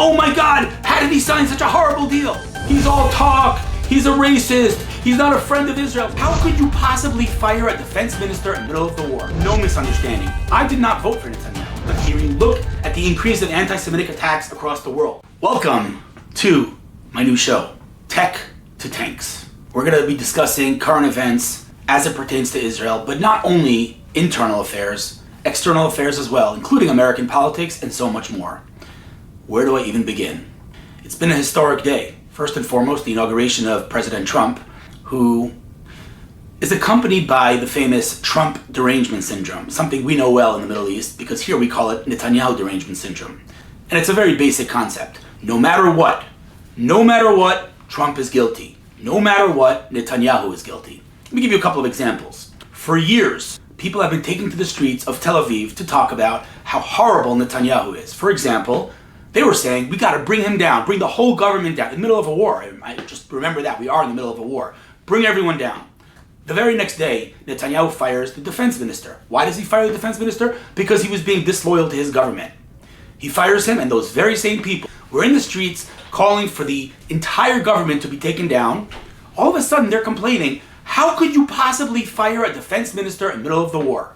oh my God, how did he sign such a horrible deal? He's all talk, he's a racist, he's not a friend of Israel. How could you possibly fire a defense minister in the middle of the war? No misunderstanding. I did not vote for Netanyahu. But here you look at the increase of anti-Semitic attacks across the world. Welcome to my new show, Tech to Tanks. We're going to be discussing current events as it pertains to Israel, but not only internal affairs, external affairs as well, including American politics and so much more. Where do I even begin? It's been a historic day. First and foremost, the inauguration of President Trump, who is accompanied by the famous Trump derangement syndrome, something we know well in the Middle East, because here we call it Netanyahu derangement syndrome. And it's a very basic concept. No matter what, Trump is guilty. No matter what, Netanyahu is guilty. Let me give you a couple of examples. For years, people have been taking to the streets of Tel Aviv to talk about how horrible Netanyahu is. For example, they were saying, we gotta bring him down, bring the whole government down, in the middle of a war. I just remember that, we are in the middle of a war. Bring everyone down. The very next day, Netanyahu fires the defense minister. Why does he fire the defense minister? Because he was being disloyal to his government. He fires him, and those very same people were in the streets calling for the entire government to be taken down. All of a sudden, they're complaining, how could you possibly fire a defense minister in the middle of the war?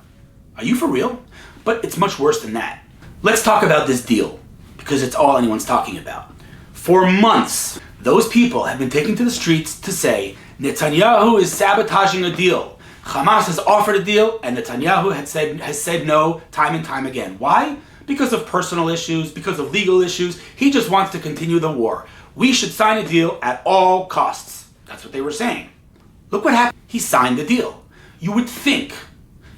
Are you for real? But it's much worse than that. Let's talk about this deal, because it's all anyone's talking about. For months, those people have been taking to the streets to say, Netanyahu is sabotaging a deal. Hamas has offered a deal, and Netanyahu has said no time and time again. Why? Because of personal issues, because of legal issues. He just wants to continue the war. We should sign a deal at all costs. That's what they were saying. Look what happened. He signed the deal. You would think,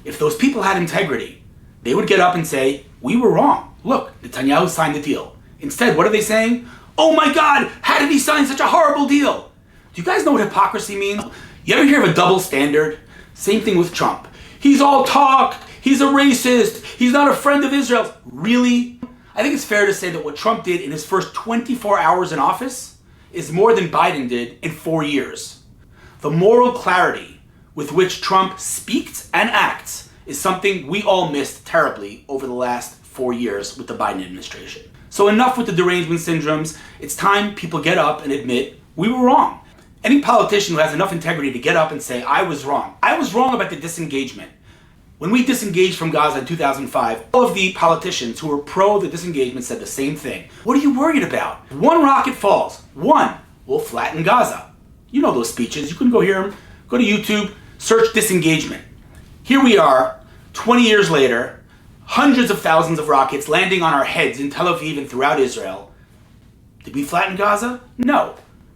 if those people had integrity, they would get up and say, we were wrong. Look, Netanyahu signed the deal. Instead, what are they saying? Oh my God, how did he sign such a horrible deal? Do you guys know what hypocrisy means? You ever hear of a double standard? Same thing with Trump. He's all talk, he's a racist, he's not a friend of Israel. Really? I think it's fair to say that what Trump did in his first 24 hours in office is more than Biden did in 4 years. The moral clarity with which Trump speaks and acts is something we all missed terribly over the last 4 years with the Biden administration. So enough with the derangement syndromes. It's time people get up and admit we were wrong. Any politician who has enough integrity to get up and say, I was wrong. I was wrong about the disengagement. When we disengaged from Gaza in 2005, all of the politicians who were pro the disengagement said the same thing. What are you worried about? One rocket falls. One will flatten Gaza. You know those speeches. You can go hear them. Go to YouTube, search disengagement. Here we are, 20 years later, hundreds of thousands of rockets landing on our heads in Tel Aviv and throughout Israel. Did we flatten Gaza? No.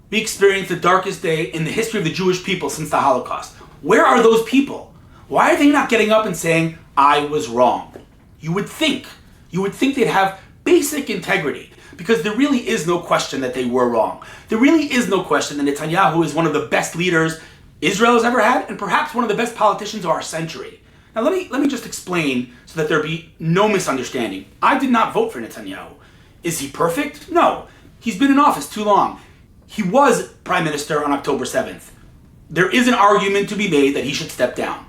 We experienced the darkest day in the history of the Jewish people since the Holocaust. Where are those people? Why are they not getting up and saying, I was wrong? You would think they'd have basic integrity, because there really is no question that they were wrong. There really is no question that Netanyahu is one of the best leaders Israel has ever had, and perhaps one of the best politicians of our century. Now let me just explain so that there be no misunderstanding. I did not vote for Netanyahu. Is he perfect? No. He's been in office too long. He was prime minister on October 7th. There is an argument to be made that he should step down.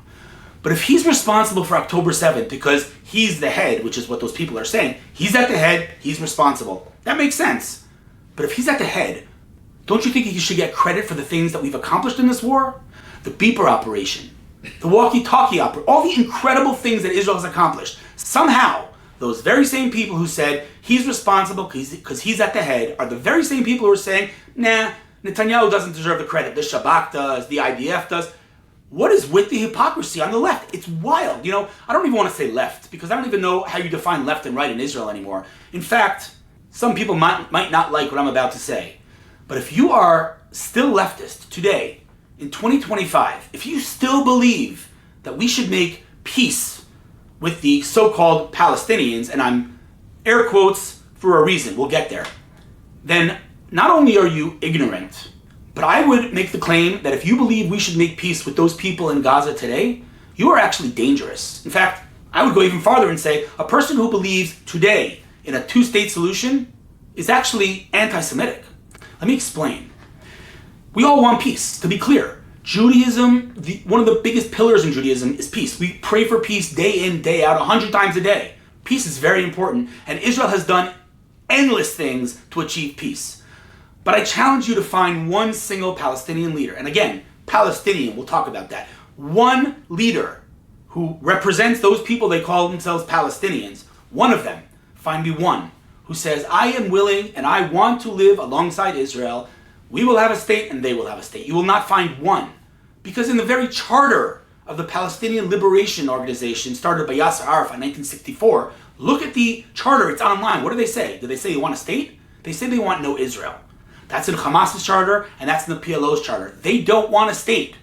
But if he's responsible for October 7th because he's the head, which is what those people are saying, he's at the head, he's responsible. That makes sense. But if he's at the head, don't you think he should get credit for the things that we've accomplished in this war? The beeper operation, the walkie-talkie operation, all the incredible things that Israel has accomplished. Somehow, those very same people who said he's responsible because he's at the head are the very same people who are saying, nah, Netanyahu doesn't deserve the credit. The Shabak does, the IDF does. What is with the hypocrisy on the left? It's wild. I don't even want to say left, because I don't even know how you define left and right in Israel anymore. In fact, some people might not like what I'm about to say. But if you are still leftist today, in 2025, if you still believe that we should make peace with the so-called Palestinians, and I'm air quotes for a reason, we'll get there, then not only are you ignorant, but I would make the claim that if you believe we should make peace with those people in Gaza today, you are actually dangerous. In fact, I would go even farther and say a person who believes today in a two-state solution is actually anti-Semitic. Let me explain. We all want peace, to be clear. Judaism, one of the biggest pillars in Judaism is peace. We pray for peace day in, day out, 100 times a day. Peace is very important, and Israel has done endless things to achieve peace. But I challenge you to find one single Palestinian leader. And again, Palestinian, we'll talk about that. One leader who represents those people they call themselves Palestinians. One of them, find me one, who says, I am willing and I want to live alongside Israel. We will have a state and they will have a state. You will not find one. Because in the very charter of the Palestinian Liberation Organization, started by Yasser Arafat in 1964, look at the charter, it's online. What do they say? Do they say they want a state? They say they want no Israel. That's in Hamas's charter and that's in the PLO's charter. They don't want a state.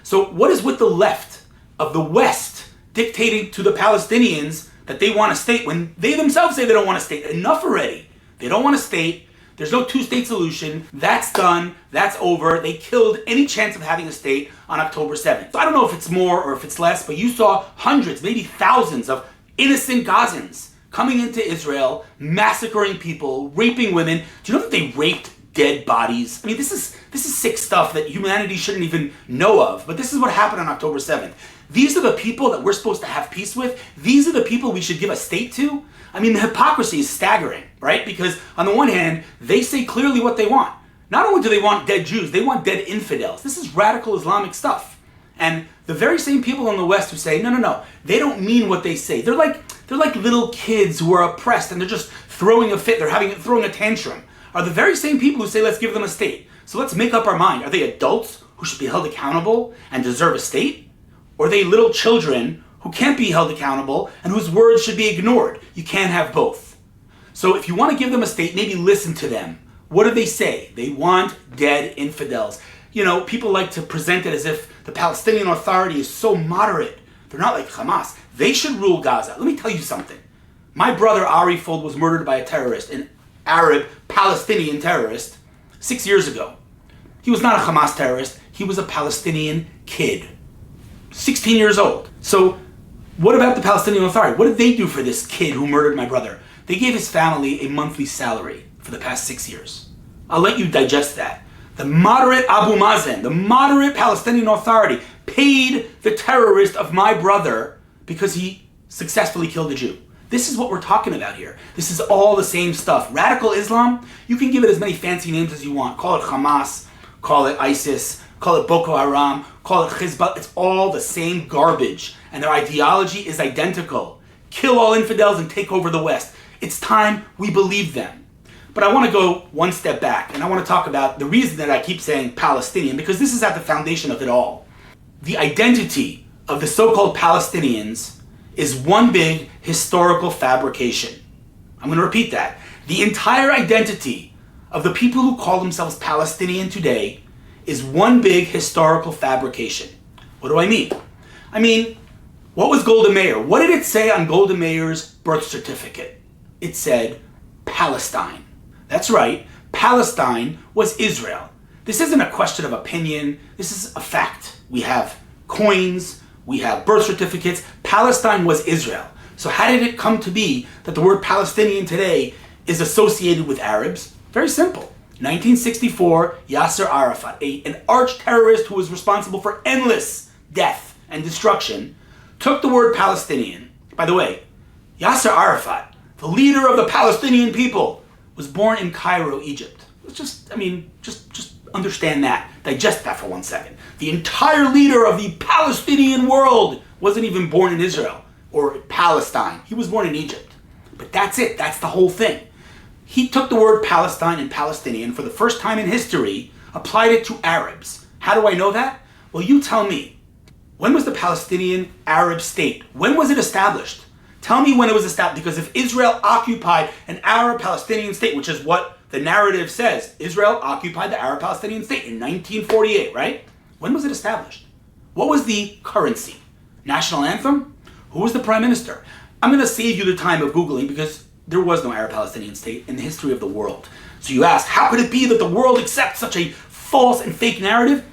So what is with the left of the West dictating to the Palestinians that they want a state when they themselves say they don't want a state? Enough already. They don't want a state. There's no two-state solution. That's done. That's over. They killed any chance of having a state on October 7th. So I don't know if it's more or if it's less, but you saw hundreds, maybe thousands of innocent Gazans coming into Israel, massacring people, raping women. Do you know that they raped dead bodies? I mean, this is sick stuff that humanity shouldn't even know of. But this is what happened on October 7th. These are the people that we're supposed to have peace with. These are the people we should give a state to. I mean, the hypocrisy is staggering, right? Because on the one hand, they say clearly what they want. Not only do they want dead Jews, they want dead infidels. This is radical Islamic stuff. And the very same people in the West who say, no, they don't mean what they say. They're like little kids who are oppressed and they're just throwing a fit, throwing a tantrum, are the very same people who say, let's give them a state. So let's make up our mind. Are they adults who should be held accountable and deserve a state? Or are they little children who can't be held accountable and whose words should be ignored? You can't have both. So if you want to give them a state, maybe listen to them. What do they say? They want dead infidels. You know, people like to present it as if the Palestinian Authority is so moderate. They're not like Hamas. They should rule Gaza. Let me tell you something. My brother Ari Fuld was murdered by a terrorist, an Arab Palestinian terrorist, 6 years ago. He was not a Hamas terrorist. He was a Palestinian kid. 16 years old. So what about the Palestinian Authority? What did they do for this kid who murdered my brother? They gave his family a monthly salary for the past 6 years. I'll let you digest that. The moderate Abu Mazen, the moderate Palestinian Authority, paid the terrorist of my brother because he successfully killed a Jew. This is what we're talking about here. This is all the same stuff. Radical Islam, you can give it as many fancy names as you want. Call it Hamas, call it ISIS, call it Boko Haram, call it Hezbollah. It's all the same garbage. And their ideology is identical. Kill all infidels and take over the West. It's time we believe them. But I want to go one step back, and I want to talk about the reason that I keep saying Palestinian, because this is at the foundation of it all. The identity of the so-called Palestinians is one big historical fabrication. I'm going to repeat that. The entire identity of the people who call themselves Palestinian today is one big historical fabrication. What do I mean? I mean, what was Golda Meir? What did it say on Golda Meir's birth certificate? It said Palestine. That's right, Palestine was Israel. This isn't a question of opinion, this is a fact. We have coins, we have birth certificates. Palestine was Israel. So how did it come to be that the word Palestinian today is associated with Arabs? Very simple. 1964, Yasser Arafat, an arch-terrorist who was responsible for endless death and destruction, took the word Palestinian. By the way, Yasser Arafat, the leader of the Palestinian people, was born in Cairo, Egypt. Just understand that. Digest that for 1 second. The entire leader of the Palestinian world wasn't even born in Israel or Palestine. He was born in Egypt. But that's it. That's the whole thing. He took the word Palestine and Palestinian for the first time in history, applied it to Arabs. How do I know that? Well, you tell me. When was the Palestinian Arab state? When was it established? Tell me when it was established, because if Israel occupied an Arab-Palestinian state, which is what the narrative says, Israel occupied the Arab-Palestinian state in 1948, right? When was it established? What was the currency? National anthem? Who was the prime minister? I'm going to save you the time of Googling because there was no Arab-Palestinian state in the history of the world. So you ask, how could it be that the world accepts such a false and fake narrative?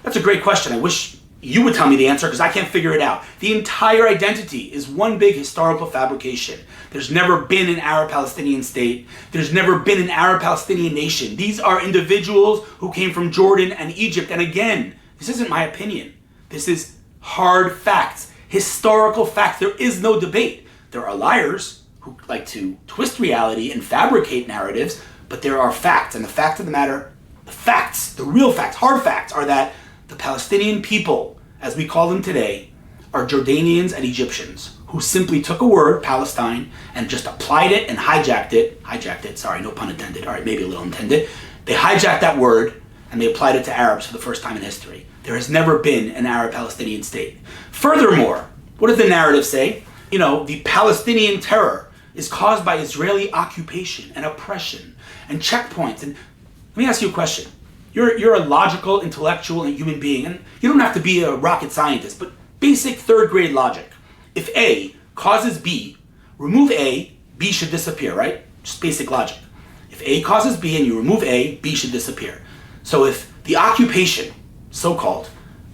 That's a great question. I wish you would tell me the answer because I can't figure it out. The entire identity is one big historical fabrication. There's never been an Arab-Palestinian state. There's never been an Arab-Palestinian nation. These are individuals who came from Jordan and Egypt. And again, this isn't my opinion. This is hard facts, historical facts. There is no debate. There are liars who who like to twist reality and fabricate narratives, but there are facts, and the fact of the matter, the facts, the real facts, hard facts, are that the Palestinian people, as we call them today, are Jordanians and Egyptians who simply took a word, Palestine, and just applied it and hijacked it, sorry, no pun intended, all right, maybe a little intended. They hijacked that word and they applied it to Arabs for the first time in history. There has never been an Arab-Palestinian state. Furthermore, what does the narrative say? You know, the Palestinian terror is caused by Israeli occupation and oppression and checkpoints. And let me ask you a question. You're a logical, intellectual, and human being, and you don't have to be a rocket scientist, but basic third grade logic. If A causes B, remove A, B should disappear, right? Just basic logic. If A causes B and you remove A, B should disappear. So if the occupation, so-called,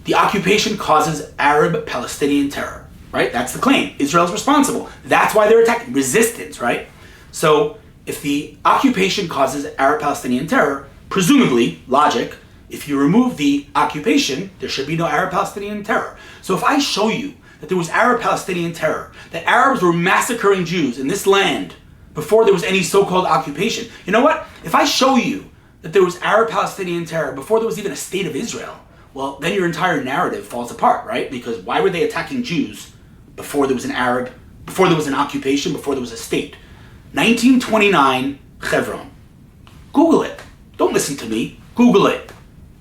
the occupation causes Arab-Palestinian terror, right? That's the claim. Israel's responsible. That's why they're attacking. Resistance, right? So if the occupation causes Arab-Palestinian terror, presumably, logic, if you remove the occupation, there should be no Arab-Palestinian terror. So if I show you that there was Arab-Palestinian terror, that Arabs were massacring Jews in this land before there was any so-called occupation, you know what? If I show you that there was Arab-Palestinian terror before there was even a state of Israel, well, then your entire narrative falls apart, right? Because why were they attacking Jews before there was before there was an occupation, before there was a state? 1929, Hebron. Google it. Don't listen to me. Google it.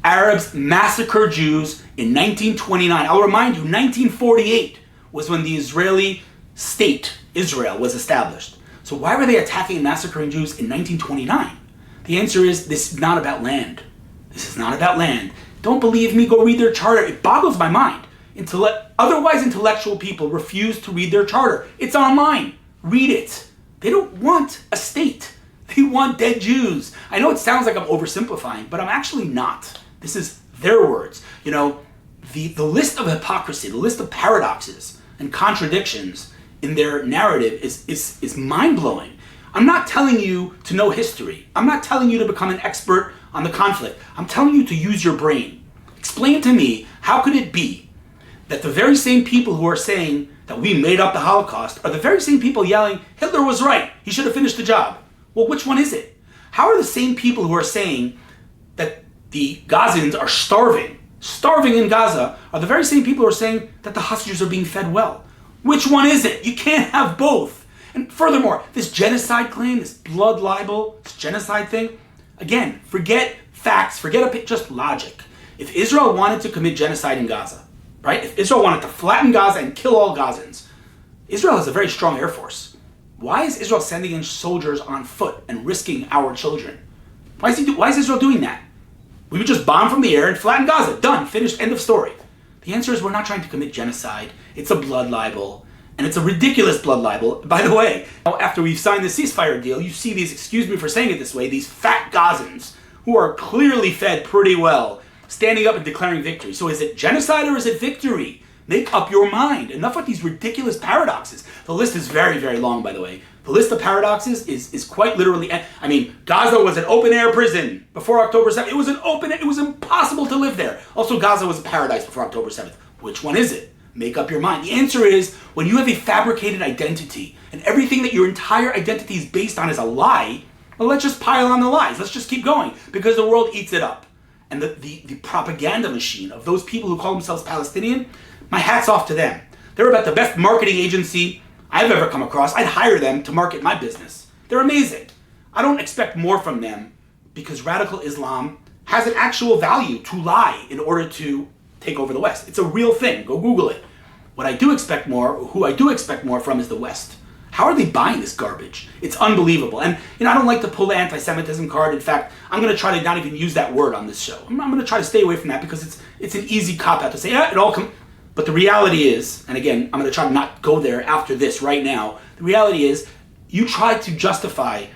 Arabs massacred Jews in 1929. I'll remind you, 1948 was when the Israeli state, Israel, was established. So why were they attacking and massacring Jews in 1929? The answer is, this is not about land. This is not about land. Don't believe me? Go read their charter. It boggles my mind. Otherwise intellectual people refuse to read their charter. It's online. Read it. They don't want a state. They want dead Jews. I know it sounds like I'm oversimplifying, but I'm actually not. This is their words. You know, the list of hypocrisy, the list of paradoxes and contradictions in their narrative is mind-blowing. I'm not telling you to know history. I'm not telling you to become an expert on the conflict. I'm telling you to use your brain. Explain to me, how could it be that the very same people who are saying that we made up the Holocaust are the very same people yelling, Hitler was right, he should have finished the job? Well, which one is it? How are the same people who are saying that the Gazans are starving in Gaza, are the very same people who are saying that the hostages are being fed well? Which one is it? You can't have both. And furthermore, this genocide claim, this blood libel, this genocide thing, again, forget facts, forget just logic. If Israel wanted to commit genocide in Gaza, right? If Israel wanted to flatten Gaza and kill all Gazans, Israel has a very strong air force. Why is Israel sending in soldiers on foot and risking our children? Why is Israel doing that? We would just bomb from the air and flatten Gaza. Done. Finished. End of story. The answer is we're not trying to commit genocide. It's a blood libel. And it's a ridiculous blood libel. By the way, after we've signed the ceasefire deal, you see these, excuse me for saying it this way, these fat Gazans who are clearly fed pretty well, standing up and declaring victory. So is it genocide or is it victory? Make up your mind. Enough with these ridiculous paradoxes. The list is very, very long, by the way. The list of paradoxes is quite literally, I mean, Gaza was an open-air prison before October 7th. It was impossible to live there. Also, Gaza was a paradise before October 7th. Which one is it? Make up your mind. The answer is, when you have a fabricated identity, and everything that your entire identity is based on is a lie, well, let's just pile on the lies. Let's just keep going, because the world eats it up. And the propaganda machine of those people who call themselves Palestinian, my hat's off to them. They're about the best marketing agency I've ever come across. I'd hire them to market my business. They're amazing. I don't expect more from them because radical Islam has an actual value to lie in order to take over the West. It's a real thing. Go Google it. What I do expect more, or who I do expect more from, is the West. How are they buying this garbage? It's unbelievable. And I don't like to pull the anti-Semitism card. In fact, I'm going to try to not even use that word on this show. I'm going to try to stay away from that because it's an easy cop-out to say, it all comes. But the reality is, and again, I'm going to try to not go there after this right now. The reality is, you try to justify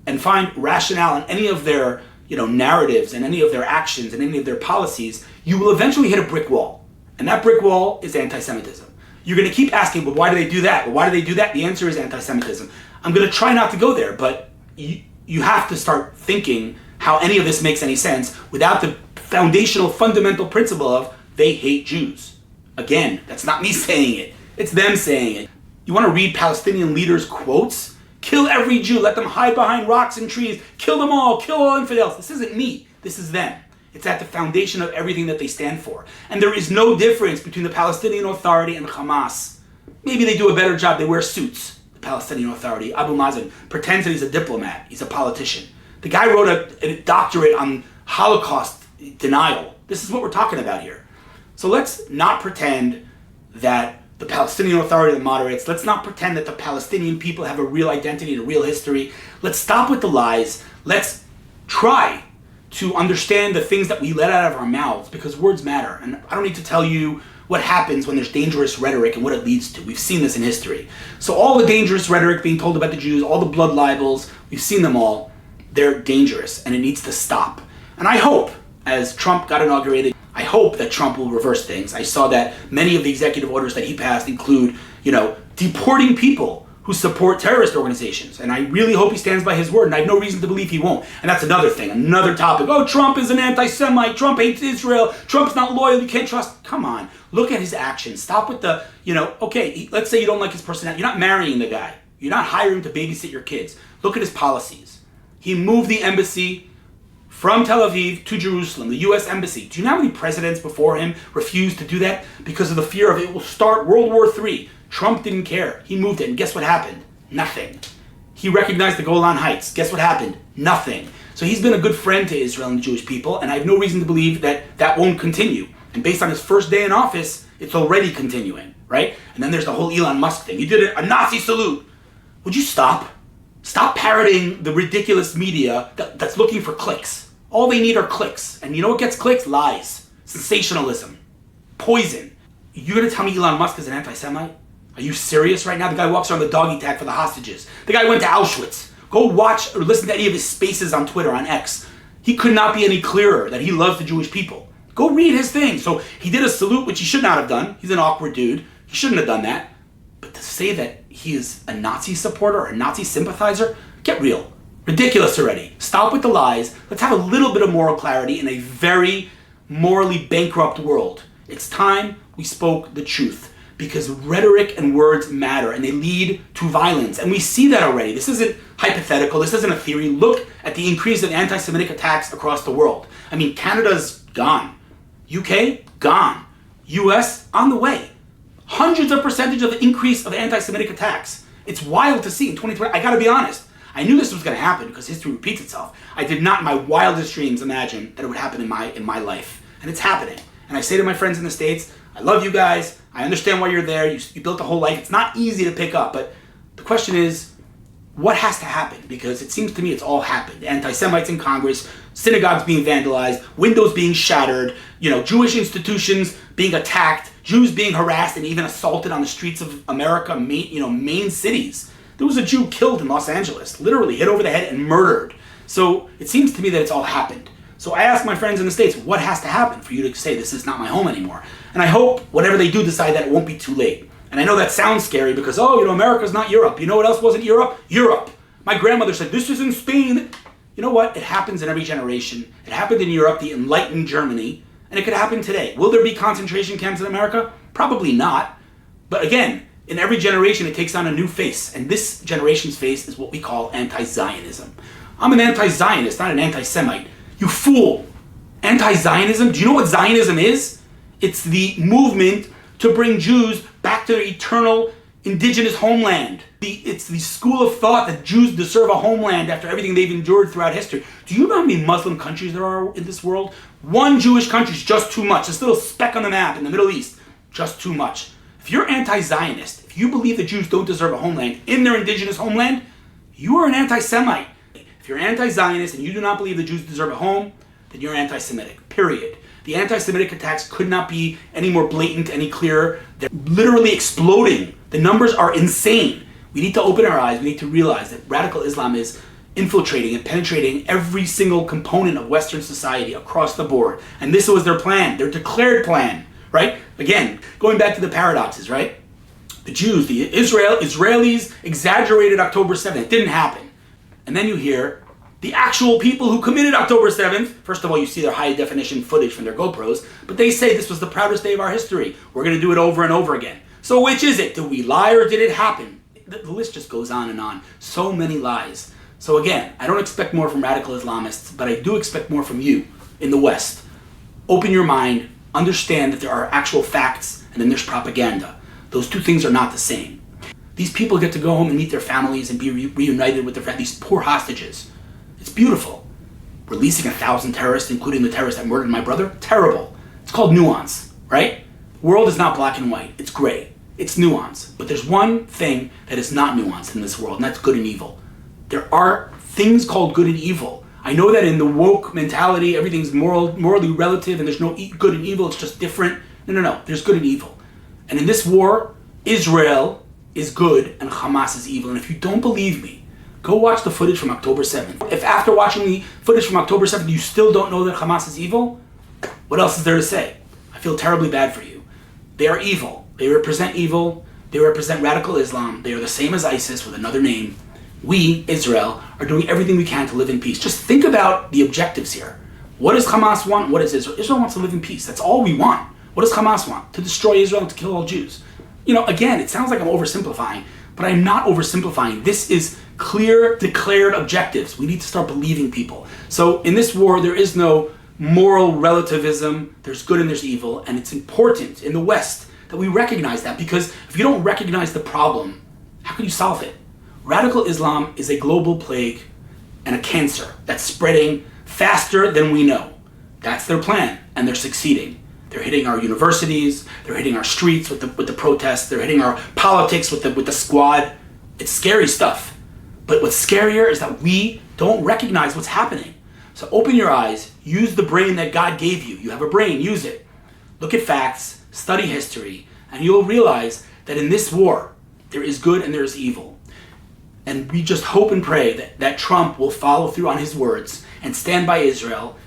and find rationale in any of their narratives and any of their actions and any of their policies, you will eventually hit a brick wall. And that brick wall is anti-Semitism. You're going to keep asking, well, why do they do that? Well, why do they do that? The answer is anti-Semitism. I'm going to try not to go there, but you have to start thinking how any of this makes any sense without the foundational, fundamental principle of they hate Jews. Again, that's not me saying it. It's them saying it. You want to read Palestinian leaders' quotes? kill every Jew, let them hide behind rocks and trees, kill them all, kill all infidels. This isn't me, this is them. It's at the foundation of everything that they stand for. And there is no difference between the Palestinian Authority and Hamas. Maybe they do a better job, they wear suits. The Palestinian Authority, Abu Mazen, pretends that he's a diplomat, he's a politician. The guy wrote a doctorate on Holocaust denial. This is what we're talking about here. So let's not pretend that the Palestinian Authority are the moderates. Let's not pretend that the Palestinian people have a real identity and a real history. Let's stop with the lies. Let's try to understand the things that we let out of our mouths, because words matter. And I don't need to tell you what happens when there's dangerous rhetoric and what it leads to. We've seen this in history. So all the dangerous rhetoric being told about the Jews, all the blood libels, we've seen them all. They're dangerous and it needs to stop. And I hope, as Trump got inaugurated, I hope that Trump will reverse things. I saw that many of the executive orders that he passed include, deporting people who support terrorist organizations. And I really hope he stands by his word, and I have no reason to believe he won't. And that's another thing, another topic. Oh, Trump is an anti-Semite, Trump hates Israel, Trump's not loyal, you can't trust. Come on, look at his actions. Stop with the, okay, let's say you don't like his personality. You're not marrying the guy. You're not hiring him to babysit your kids. Look at his policies. He moved the embassy from Tel Aviv to Jerusalem, the U.S. Embassy. Do you know how many presidents before him refused to do that because of the fear of it will start World War III? Trump didn't care. He moved it, and guess what happened? Nothing. He recognized the Golan Heights. Guess what happened? Nothing. So he's been a good friend to Israel and the Jewish people, and I have no reason to believe that that won't continue. And based on his first day in office, it's already continuing, right? And then there's the whole Elon Musk thing. He did a Nazi salute. Would you stop? Stop parroting the ridiculous media that's looking for clicks. All they need are clicks. And you know what gets clicks? Lies. Sensationalism. Poison. You're going to tell me Elon Musk is an anti-Semite? Are you serious right now? The guy walks around the doggy tag for the hostages. The guy went to Auschwitz. Go watch or listen to any of his spaces on Twitter, on X. He could not be any clearer that he loves the Jewish people. Go read his thing. So he did a salute, which he should not have done. He's an awkward dude. He shouldn't have done that. But to say that he is a Nazi supporter or a Nazi sympathizer, get real. Ridiculous already. Stop with the lies. Let's have a little bit of moral clarity in a very morally bankrupt world. It's time we spoke the truth, because rhetoric and words matter and they lead to violence. And we see that already. This isn't hypothetical. This isn't a theory. Look at the increase of anti-Semitic attacks across the world. I mean, Canada's gone. UK, gone. US, on the way. Hundreds of percentage of increase of anti-Semitic attacks. It's wild to see in 2020. I gotta be honest. I knew this was going to happen because history repeats itself. I did not in my wildest dreams imagine that it would happen in my life. And it's happening. And I say to my friends in the States, I love you guys. I understand why you're there. You built a whole life. It's not easy to pick up. But the question is, what has to happen? Because it seems to me it's all happened. Anti-Semites in Congress, synagogues being vandalized, windows being shattered, Jewish institutions being attacked, Jews being harassed and even assaulted on the streets of America, main cities. There was a Jew killed in Los Angeles, literally hit over the head and murdered. So it seems to me that it's all happened. So I ask my friends in the States, what has to happen for you to say this is not my home anymore? And I hope whatever they do decide that it won't be too late. And I know that sounds scary because, America's not Europe. You know what else wasn't Europe? Europe. My grandmother said, this is in Spain. You know what? It happens in every generation. It happened in Europe, the enlightened Germany, and it could happen today. Will there be concentration camps in America? Probably not. But again, in every generation, it takes on a new face. And this generation's face is what we call anti-Zionism. I'm an anti-Zionist, not an anti-Semite. You fool. Anti-Zionism? Do you know what Zionism is? It's the movement to bring Jews back to their eternal indigenous homeland. It's the school of thought that Jews deserve a homeland after everything they've endured throughout history. Do you know how many Muslim countries there are in this world? One Jewish country is just too much. This little speck on the map in the Middle East, just too much. If you're anti-Zionist, if you believe that Jews don't deserve a homeland in their indigenous homeland, you are an anti-Semite. If you're anti-Zionist and you do not believe the Jews deserve a home, then you're anti-Semitic, period. The anti-Semitic attacks could not be any more blatant, any clearer. They're literally exploding. The numbers are insane. We need to open our eyes. We need to realize that radical Islam is infiltrating and penetrating every single component of Western society across the board. And this was their plan, their declared plan, right? Again, going back to the paradoxes, right? The Jews, the Israelis exaggerated October 7th. It didn't happen. And then you hear the actual people who committed October 7th. First of all, you see their high definition footage from their GoPros, but they say this was the proudest day of our history. We're going to do it over and over again. So which is it? Did we lie or did it happen? The list just goes on and on. So many lies. So again, I don't expect more from radical Islamists, but I do expect more from you in the West. Open your mind, understand that there are actual facts, and then there's propaganda. Those two things are not the same. These people get to go home and meet their families and be reunited with their families, these poor hostages. It's beautiful. Releasing 1,000 terrorists, including the terrorist that murdered my brother, terrible. It's called nuance, right? The world is not black and white, it's gray. It's nuance. But there's one thing that is not nuanced in this world, and that's good and evil. There are things called good and evil. I know that in the woke mentality, everything's morally relative and there's no good and evil, it's just different. No. There's good and evil. And in this war, Israel is good and Hamas is evil. And if you don't believe me, go watch the footage from October 7th. If after watching the footage from October 7th you still don't know that Hamas is evil, what else is there to say? I feel terribly bad for you. They are evil. They represent evil. They represent radical Islam. They are the same as ISIS with another name. We, Israel, are doing everything we can to live in peace. Just think about the objectives here. What does Hamas want? What does Israel? Israel wants to live in peace. That's all we want. What does Hamas want? To destroy Israel and to kill all Jews. Again, it sounds like I'm oversimplifying, but I'm not oversimplifying. This is clear, declared objectives. We need to start believing people. So in this war, there is no moral relativism. There's good and there's evil. And it's important in the West that we recognize that, because if you don't recognize the problem, how can you solve it? Radical Islam is a global plague and a cancer that's spreading faster than we know. That's their plan, and they're succeeding. They're hitting our universities, they're hitting our streets with the protests, they're hitting our politics with the squad. It's scary stuff. But what's scarier is that we don't recognize what's happening. So open your eyes, use the brain that God gave you. You have a brain, use it. Look at facts, study history, and you'll realize that in this war, there is good and there is evil. And we just hope and pray that Trump will follow through on his words and stand by Israel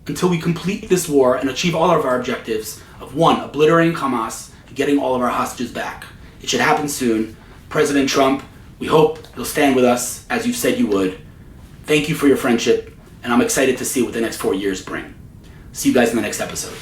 until we complete this war and achieve all of our objectives of, one, obliterating Hamas and getting all of our hostages back. It should happen soon. President Trump, we hope you'll stand with us as you said you would. Thank you for your friendship, and I'm excited to see what the next 4 years bring. See you guys in the next episode.